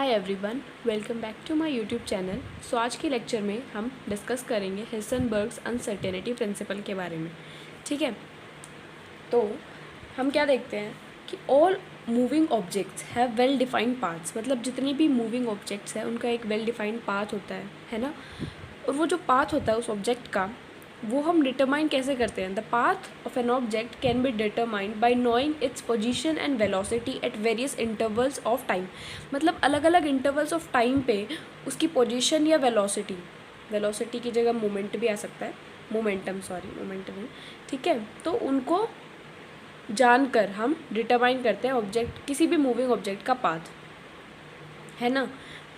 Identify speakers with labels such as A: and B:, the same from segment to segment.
A: Hi everyone, welcome back to my YouTube channel. So आज के lecture में हम डिस्कस करेंगे हेसनबर्ग्स अनसर्टेनिटी प्रिंसिपल के बारे में। ठीक है, तो हम क्या देखते हैं कि all moving objects have well defined paths. मतलब जितनी भी मूविंग ऑब्जेक्ट्स हैं उनका एक वेल डिफाइंड पाथ होता है ना। और वो जो पाथ होता है उस ऑब्जेक्ट का, वो हम डिटरमाइन कैसे करते हैं। The path of an object can be determined by knowing its position and velocity at various intervals of time. मतलब अलग अलग इंटरवल्स ऑफ टाइम पे उसकी पोजीशन या वेलोसिटी की जगह मोमेंट भी आ सकता है, मोमेंटम नहीं। ठीक है, तो उनको जानकर हम डिटरमाइन करते हैं ऑब्जेक्ट, किसी भी मूविंग ऑब्जेक्ट का पाथ, है ना।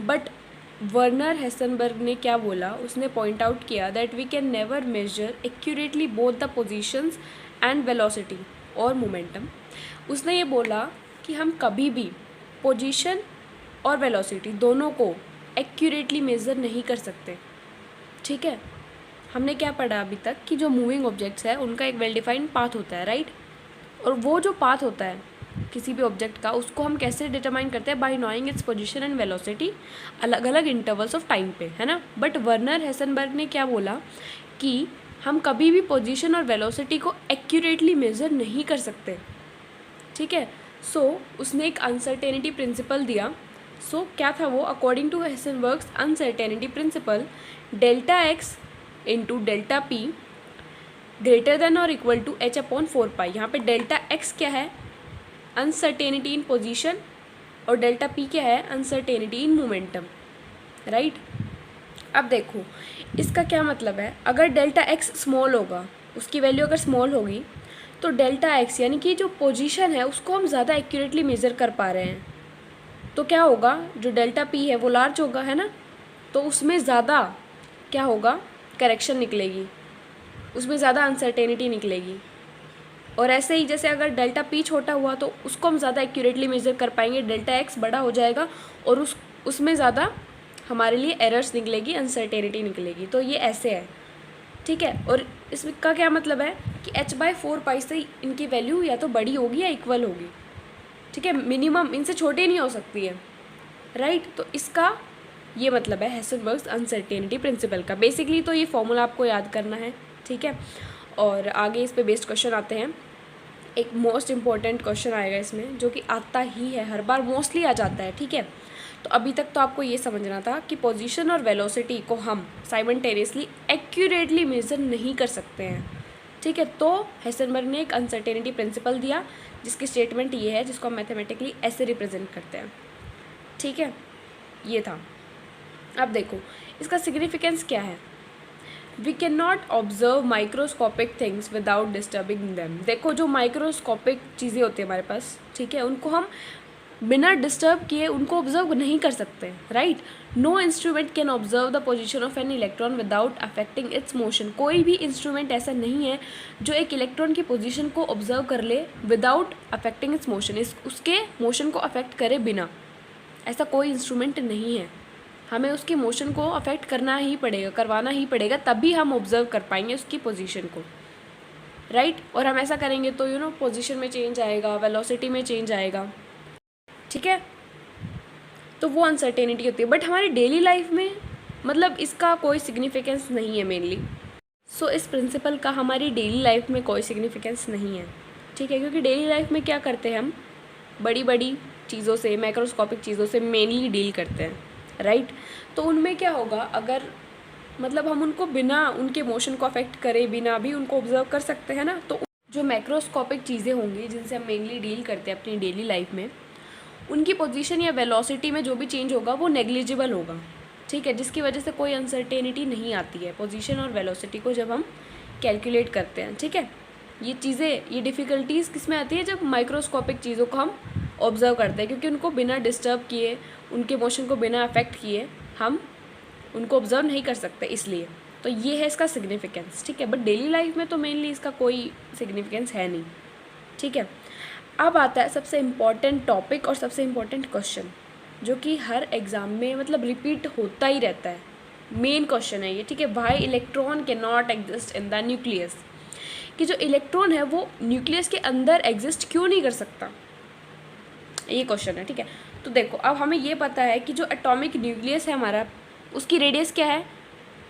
A: बट वर्नर हेसनबर्ग ने क्या बोला, उसने पॉइंट आउट किया that we can never measure accurately both the positions and velocity और मोमेंटम। उसने ये बोला कि हम कभी भी पोजीशन और वेलोसिटी दोनों को एक्यूरेटली मेज़र नहीं कर सकते। ठीक है, हमने क्या पढ़ा अभी तक कि जो मूविंग ऑब्जेक्ट्स है उनका एक वेल डिफाइंड पाथ होता है, राइट। और वो जो पाथ होता है किसी भी ऑब्जेक्ट का, उसको हम कैसे डिटरमाइन करते हैं, bye knowing its position and velocity अलग अलग इंटरवल्स ऑफ टाइम पे, है ना। बट वर्नर हेसनबर्ग ने क्या बोला कि हम कभी भी पोजीशन और वेलोसिटी को एक्यूरेटली मेज़र नहीं कर सकते। ठीक है, सो उसने एक अनसर्टेनिटी प्रिंसिपल दिया। सो क्या था वो, according to Heisenberg's uncertainty principle, delta x into delta p greater than और equal to h upon 4 pi. यहाँ पे डेल्टा एक्स क्या है, अनसर्टेनिटी इन पोजीशन, और डेल्टा पी क्या है, अनसर्टेनिटी इन मोमेंटम, राइट। अब देखो इसका क्या मतलब है, अगर डेल्टा एक्स स्मॉल होगा, उसकी वैल्यू अगर स्मॉल होगी, तो डेल्टा एक्स यानी कि जो पोजीशन है उसको हम ज़्यादा एक्यूरेटली मेज़र कर पा रहे हैं। तो क्या होगा, जो डेल्टा पी है वो लार्ज होगा, है ना। तो उसमें ज़्यादा क्या होगा, करेक्शन निकलेगी, उसमें ज़्यादा अनसर्टेनिटी निकलेगी। और ऐसे ही जैसे अगर डेल्टा पी छोटा हुआ तो उसको हम ज़्यादा एक्यूरेटली मेज़र कर पाएंगे, डेल्टा एक्स बड़ा हो जाएगा और उसमें ज़्यादा हमारे लिए एरर्स निकलेगी, अनसर्टेनिटी निकलेगी। तो ये ऐसे है, ठीक है। और इसका क्या मतलब है कि h/4 पाई से इनकी वैल्यू या तो बड़ी होगी या इक्वल होगी, ठीक है। मिनिमम इनसे छोटी नहीं हो सकती है, राइट। तो इसका ये मतलब है हेसनबर्ग्स अनसर्टेनिटी प्रिंसिपल का। बेसिकली तो ये फॉर्मूला आपको याद करना है, ठीक है। और आगे इस पे बेस्ड क्वेश्चन आते हैं। एक मोस्ट इम्पॉर्टेंट क्वेश्चन आएगा इसमें, जो कि आता ही है, हर बार मोस्टली आ जाता है, ठीक है। तो अभी तक तो आपको ये समझना था कि पोजीशन और वेलोसिटी को हम साइमल्टेनियसली एक्यूरेटली मेज़र नहीं कर सकते हैं, ठीक है। तो हेसनबर्ग ने एक अनसर्टेनिटी प्रिंसिपल दिया जिसकी स्टेटमेंट ये है, जिसको हम मैथमेटिकली ऐसे रिप्रेजेंट करते हैं, ठीक है। ये था। अब देखो इसका सिग्निफिकेंस क्या है। We can not observe microscopic things without disturbing them. देखो जो माइक्रोस्कोपिक चीज़ें होती है हमारे पास, ठीक है, उनको हम बिना डिस्टर्ब किए उनको ऑब्जर्व नहीं कर सकते, right. No instrument can observe the position of an electron without affecting its motion. कोई भी इंस्ट्रूमेंट ऐसा नहीं है जो एक इलेक्ट्रॉन की पोजीशन को ऑब्जर्व कर ले विदाउट अफेक्टिंग इट्स मोशन, उसके मोशन को अफेक्ट करे बिना। ऐसा कोई इंस्ट्रूमेंट नहीं है, हमें उसके मोशन को अफेक्ट करना ही पड़ेगा, करवाना ही पड़ेगा, तभी हम ऑब्जर्व कर पाएंगे उसकी पोजीशन को, राइट। और हम ऐसा करेंगे तो पोजीशन में चेंज आएगा, वेलोसिटी में चेंज आएगा, ठीक है। तो वो अनसर्टेनिटी होती है। बट हमारी डेली लाइफ में मतलब इसका कोई सिग्निफिकेंस नहीं है मेनली। सो इस प्रिंसिपल का हमारी डेली लाइफ में कोई सिग्निफिकेंस नहीं है, ठीक है। क्योंकि डेली लाइफ में क्या करते हैं, हम बड़ी बड़ी चीज़ों से, माइक्रोस्कोपिक चीज़ों से मेनली डील करते हैं, राइट। तो उनमें क्या होगा, अगर मतलब हम उनको बिना उनके मोशन को अफेक्ट करे बिना भी उनको ऑब्जर्व कर सकते हैं ना। तो जो मैक्रोस्कोपिक चीज़ें होंगी जिनसे हम मेनली डील करते हैं अपनी डेली लाइफ में, उनकी पोजीशन या वेलोसिटी में जो भी चेंज होगा वो नेग्लिजिबल होगा, ठीक है। जिसकी वजह से कोई अनसर्टेनिटी नहीं आती है पोजीशन और वेलोसिटी को जब हम कैलकुलेट करते हैं, ठीक है। ये चीज़ें, ये डिफ़िकल्टीज़ किस में आती है, जब माइक्रोस्कोपिक चीज़ों को हम ऑब्जर्व करते हैं, क्योंकि उनको बिना डिस्टर्ब किए, उनके मोशन को बिना अफेक्ट किए हम उनको ऑब्जर्व नहीं कर सकते, इसलिए। तो ये है इसका सिग्निफिकेंस, ठीक है। बट डेली लाइफ में तो मेनली इसका कोई सिग्निफिकेंस है नहीं, ठीक है। अब आता है सबसे इम्पॉर्टेंट टॉपिक और सबसे इम्पॉर्टेंट क्वेश्चन, जो कि हर एग्ज़ाम में मतलब रिपीट होता ही रहता है। मेन क्वेश्चन है ये, ठीक है। Why electron can not exist in the nucleus, कि जो इलेक्ट्रॉन है वो न्यूक्लियस के अंदर एग्जिस्ट क्यों नहीं कर सकता, ये क्वेश्चन है, ठीक है। तो देखो अब हमें ये पता है कि जो एटॉमिक न्यूक्लियस है हमारा, उसकी रेडियस क्या है,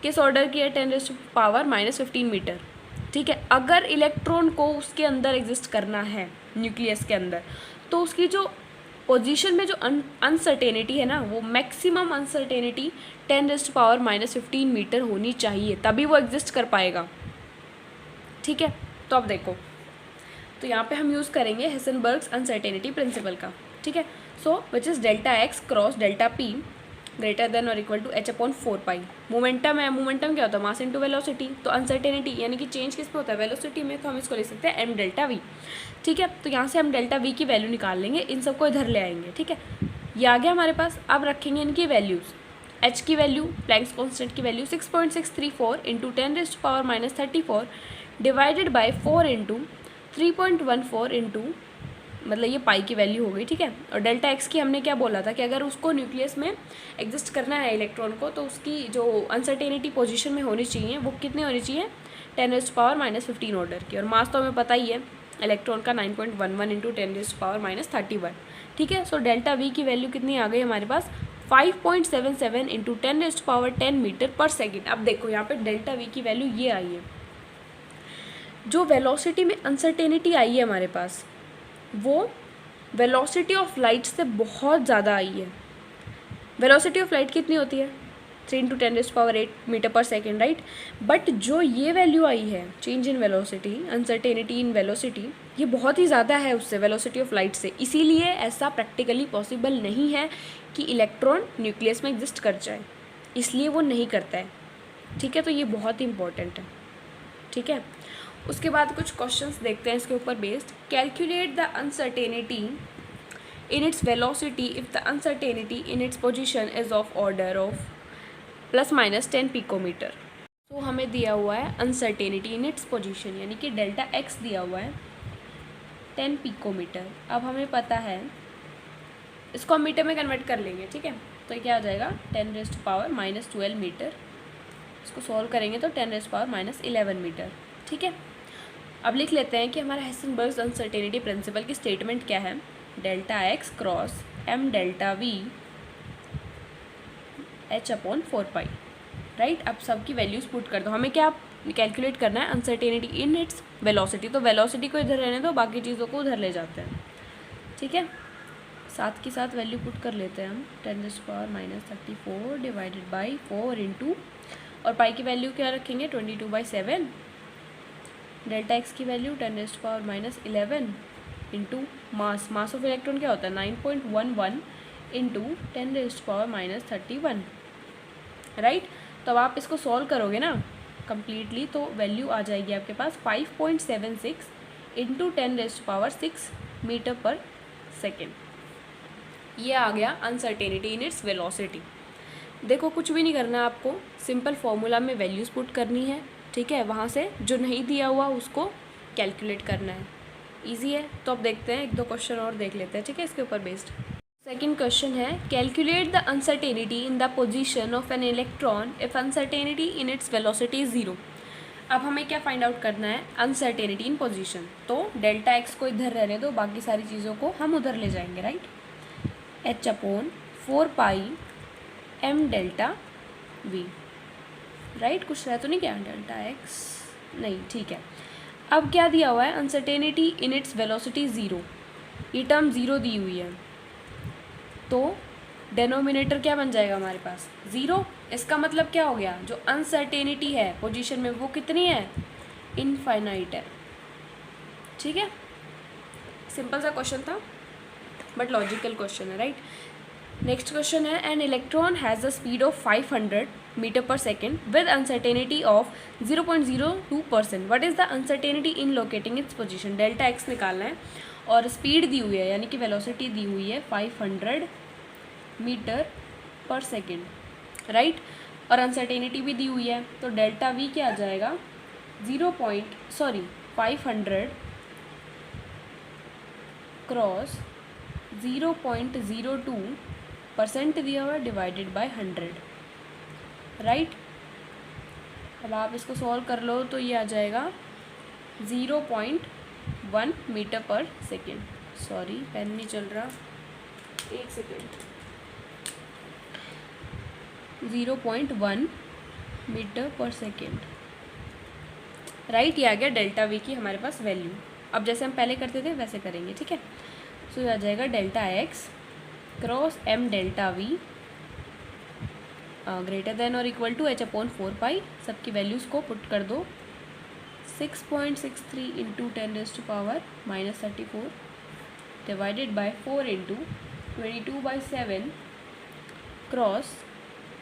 A: किस ऑर्डर की है, 10⁻⁻15 मीटर। ठीक है, अगर इलेक्ट्रॉन को उसके अंदर एग्जिस्ट करना है न्यूक्लियस के अंदर, तो उसकी जो पोजीशन में जो अनसर्टेनिटी है ना, वो मैक्सिमम अनसर्टेनिटी 10⁻⁻15 मीटर होनी चाहिए, तभी वो एग्जिस्ट कर पाएगा। ठीक है, तो अब देखो, तो यहाँ पे हम यूज़ करेंगे हेसेनबर्ग्स अनसर्टेनिटी प्रिंसिपल का। ठीक है, so which is delta x cross delta p greater than और इक्वल टू h/4π। मोमेंटम है, मोमेंटम क्या होता है, मास इनटू वेलोसिटी। तो अनसर्टेनिटी यानी कि चेंज किस पे होता है, वेलोसिटी में, तो हम इसको लिख सकते हैं m डेल्टा v। ठीक है, तो यहाँ से हम डेल्टा v की वैल्यू निकाल लेंगे, इन सबको इधर ले आएंगे। ठीक है, ये आ गया हमारे पास। अब रखेंगे इनकी वैल्यूज़। h की वैल्यू, प्लैंक्स कॉन्स्टेंट की value 6.634 into 10⁻⁻34 divided by 4 into 3.14 into, मतलब ये पाई की वैल्यू हो गई। ठीक है, और डेल्टा एक्स की हमने क्या बोला था कि अगर उसको न्यूक्लियस में एग्जिस्ट करना है इलेक्ट्रॉन को, तो उसकी जो अनसर्टेनिटी पोजीशन में होनी चाहिए वो कितनी होनी चाहिए, 10⁻⁻15 ऑर्डर की। और मास तो हमें पता ही है इलेक्ट्रॉन का 9.11 इंटू 10⁻⁻31। ठीक है, सो डेल्टा वी की वैल्यू कितनी आ गई हमारे पास, 5.77 इंटू 10⁻10 मीटर पर सेकेंड। अब देखो यहाँ पे डेल्टा वी की वैल्यू ये आई है। जो वेलोसिटी में अनसर्टेनिटी आई है हमारे पास, वो वेलोसिटी ऑफ लाइट से बहुत ज़्यादा आई है। वेलोसिटी ऑफ लाइट कितनी होती है, 3 into 10⁸ metre per second, right. But जो ये वैल्यू आई है, change in velocity, uncertainty in velocity, ये बहुत ही ज़्यादा है उससे, वेलोसिटी ऑफ लाइट से। इसीलिए ऐसा प्रैक्टिकली पॉसिबल नहीं है कि इलेक्ट्रॉन न्यूक्लियस में एग्जिस्ट कर जाए, इसलिए वो नहीं करता है। ठीक है, तो ये बहुत ही इंपॉर्टेंट है। ठीक है, उसके बाद कुछ क्वेश्चंस देखते हैं इसके ऊपर based. Calculate the uncertainty in its velocity if the uncertainty in its position is of order of ±10 picometre. तो हमें दिया हुआ है अनसर्टेनिटी इन इट्स पोजीशन, यानी कि डेल्टा एक्स दिया हुआ है 10 पिकोमीटर। अब हमें पता है, इसको हम मीटर में कन्वर्ट कर लेंगे। ठीक है, तो ये क्या आ जाएगा, 10⁻⁻12 मीटर। इसको सॉल्व करेंगे तो 10⁻⁻11 मीटर। ठीक है, अब लिख लेते हैं कि हमारा हेसेनबर्ग्स अनसर्टेनिटी प्रिंसिपल की स्टेटमेंट क्या है, delta x cross m delta v h/4π। Right, अब सबकी वैल्यूज पुट कर दो। हमें क्या कैलकुलेट करना है, अनसर्टेनिटी इन इट्स वेलोसिटी। तो वेलोसिटी को इधर रहने दो, बाकी चीज़ों को उधर ले जाते हैं। ठीक है, साथ के साथ वैल्यू पुट कर लेते हैं हम, 10⁻⁻34 डिवाइडेड बाई 4 इंटू, और पाई की वैल्यू क्या रखेंगे, 22/7। डेल्टा एक्स की value 10⁻11 into mass of electron क्या होता है, 9.11 इंटू 10⁻31। राइट, तो अब आप इसको सॉल्व करोगे ना कम्प्लीटली, तो वैल्यू आ जाएगी आपके पास 5.76 इंटू 10⁻6 मीटर पर सेकेंड। ये आ गया अनसर्टेनिटी इन इट्स वेलोसिटी। देखो कुछ भी नहीं करना आपको, सिंपल फॉर्मूला में वैल्यूज़ पुट करनी है। ठीक है, वहाँ से जो नहीं दिया हुआ उसको कैलकुलेट करना है, इजी है। तो अब देखते हैं, एक दो क्वेश्चन और देख लेते हैं। ठीक है, इसके ऊपर बेस्ड सेकंड क्वेश्चन है, calculate the uncertainty in the position of an electron if uncertainty in its velocity is 0। अब हमें क्या फाइंड आउट करना है, अनसर्टेनिटी इन पोजीशन। तो डेल्टा एक्स को इधर रहने दो, बाकी सारी चीज़ों को हम उधर ले जाएंगे। Right, h/4π m delta v। Right, कुछ रह तो नहीं क्या, डेल्टा एक्स नहीं, ठीक है। अब क्या दिया हुआ है, अनसर्टेनिटी इन इट्स वेलोसिटी 0, ये टर्म 0 दी हुई है, तो डेनोमिनेटर क्या बन जाएगा हमारे पास, 0। इसका मतलब क्या हो गया, जो अनसर्टेनिटी है पोजीशन में वो कितनी है, इनफाइनाइट है। ठीक है, सिंपल सा क्वेश्चन था बट लॉजिकल क्वेश्चन है। राइट, नेक्स्ट क्वेश्चन है, an electron has the speed of 500 metre per second with uncertainty of 0.02%। What is the uncertainty in locating its position. Delta x निकालना है और स्पीड दी हुई है, यानी कि वेलोसिटी दी हुई है 500 मीटर पर सेकेंड। राइट, और अनसर्टेनिटी भी दी हुई है, तो डेल्टा वी क्या आ जाएगा, 500 क्रॉस 0.02% दिया हुआ है डिवाइडेड बाय 100। राइट, अब आप इसको सॉल्व कर लो तो ये आ जाएगा 0.1 metre per second. Sorry pen नहीं चल रहा, एक second, 0.1 metre per second, right. ये आ गया डेल्टा वी की हमारे पास वैल्यू। अब जैसे हम पहले करते थे वैसे करेंगे, ठीक है। सो ये आ जाएगा delta x cross m delta v greater than और equal to h upon 4 pi. सबकी वैल्यूज़ को पुट कर दो, 6.63 into 10⁻⁻34 divided by 4 into 22/7 cross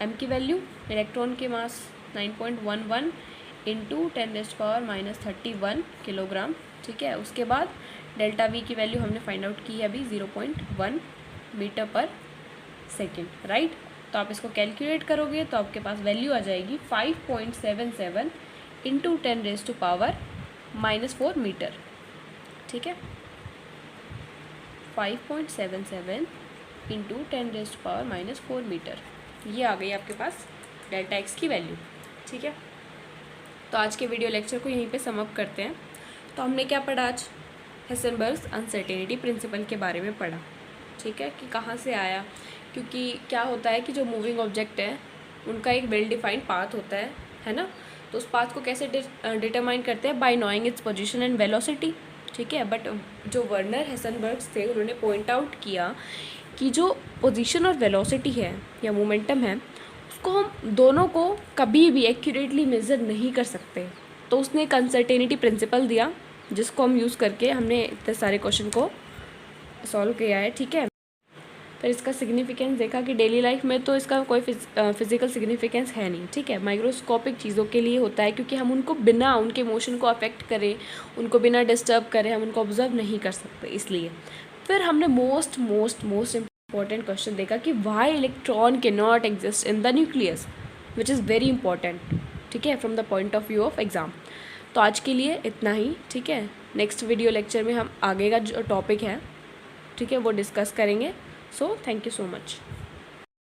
A: m की वैल्यू, इलेक्ट्रॉन के मास 9.11 इंटू 10⁻31 किलोग्राम, ठीक है। उसके बाद डेल्टा वी की वैल्यू हमने फाइंड आउट की है अभी 0.1 मीटर पर सेकेंड, राइट। तो आप इसको कैलकुलेट करोगे तो आपके पास वैल्यू आ जाएगी 5.77 इंटू 10⁻⁻4 मीटर, ठीक है। 5.77 इंटू 10⁻⁻4 मीटर, ये आ गई आपके पास डेल्टा एक्स की वैल्यू, ठीक है। तो आज के वीडियो लेक्चर को यहीं पे सम अप करते हैं। तो हमने क्या पढ़ा आज? हेसेनबर्ग्स अनसर्टेनिटी प्रिंसिपल के बारे में पढ़ा, ठीक है, कि कहाँ से आया। क्योंकि क्या होता है कि जो मूविंग ऑब्जेक्ट है उनका एक वेल डिफाइंड पाथ होता है ना। तो उस पाथ को कैसे डिटरमाइन करते हैं? Bye knowing its position and velocity, ठीक है। बट जो वर्नर हेसेनबर्ग्स थे उन्होंने पॉइंट आउट किया कि जो पोजीशन और वेलोसिटी है या मोमेंटम है उसको हम दोनों को कभी भी एक्यूरेटली मेज़र नहीं कर सकते। तो उसने एक अनसर्टेनिटी प्रिंसिपल दिया जिसको हम यूज़ करके हमने इतने सारे क्वेश्चन को सॉल्व किया है, ठीक है। फिर इसका सिग्निफिकेंस देखा कि डेली लाइफ में तो इसका कोई फिजिकल सिग्निफिकेंस है नहीं, ठीक है। माइक्रोस्कोपिक चीज़ों के लिए होता है क्योंकि हम उनको बिना उनके मोशन को अफेक्ट करें, उनको बिना डिस्टर्ब करें हम उनको ऑब्जर्व नहीं कर सकते, इसलिए। फिर हमने मोस्ट इम्पॉर्टेंट क्वेश्चन देखा कि वाई इलेक्ट्रॉन के not exist in the nucleus, which is very important, ठीक है, from the point of view of exam. तो आज के लिए इतना ही, ठीक है। नेक्स्ट वीडियो लेक्चर में हम आगे का जो टॉपिक है, ठीक है, वो डिस्कस करेंगे। So thank you so much.